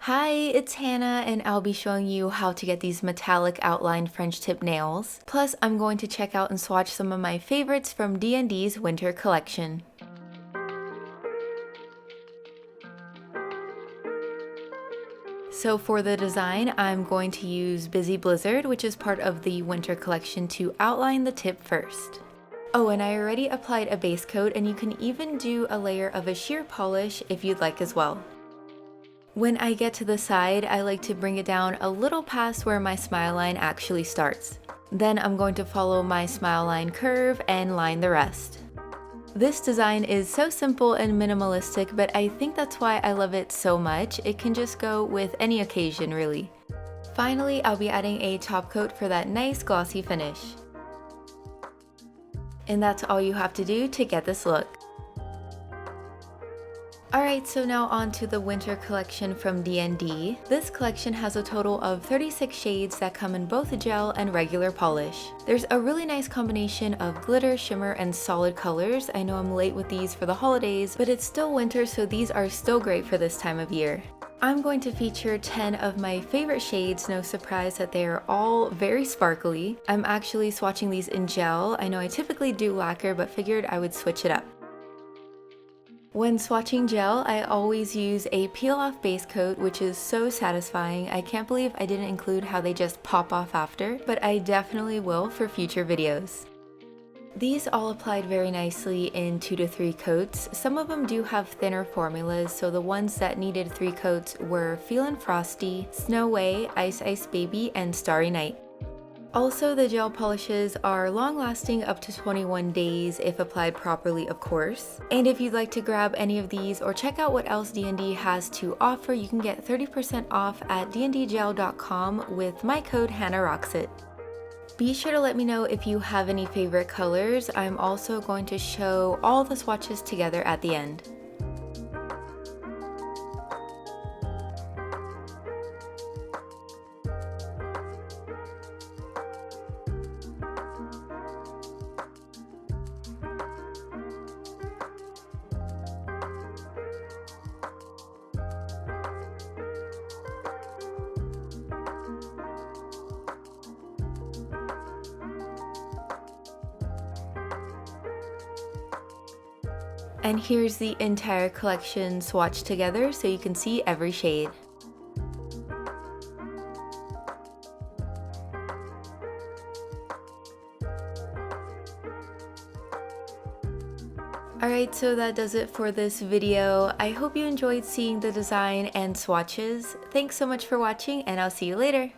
Hi, it's Hannah and I'll be showing you how to get these metallic outlined French tip nails. Plus, I'm going to check out and swatch some of my favorites from DND's winter collection. So for the design, I'm going to use Busy Blizzard, which is part of the winter collection, to outline the tip first. Oh, and I already applied a base coat, and you can even do a layer of a sheer polish if you'd like as well. When I get to the side, I like to bring it down a little past where my smile line actually starts. Then I'm going to follow my smile line curve and line the rest. This design is so simple and minimalistic, but I think that's why I love it so much. It can just go with any occasion, really. Finally, I'll be adding a top coat for that nice glossy finish. And that's all you have to do to get this look. Alright, so now on to the winter collection from DND. This collection has a total of 36 shades that come in both gel and regular polish. There's a really nice combination of glitter, shimmer, and solid colors. I know I'm late with these for the holidays, but it's still winter, so these are still great for this time of year. I'm going to feature 10 of my favorite shades, no surprise that they are all very sparkly. I'm actually swatching these in gel. I know I typically do lacquer, but figured I would switch it up. When swatching gel, I always use a peel-off base coat, which is so satisfying. I can't believe I didn't include how they just pop off after, but I definitely will for future videos. These all applied very nicely in 2 to 3 coats. Some of them do have thinner formulas, so the ones that needed 3 coats were Feelin' Frosty, Snow Way, Ice Ice Baby, and Starry Night. Also, the gel polishes are long-lasting up to 21 days if applied properly, of course. And if you'd like to grab any of these or check out what else DND has to offer, you can get 30% off at dndgel.com with my code HannahRocksIt. Be sure to let me know if you have any favorite colors. I'm also going to show all the swatches together at the end. And here's the entire collection swatched together so you can see every shade. Alright, so that does it for this video. I hope you enjoyed seeing the design and swatches. Thanks so much for watching, and I'll see you later.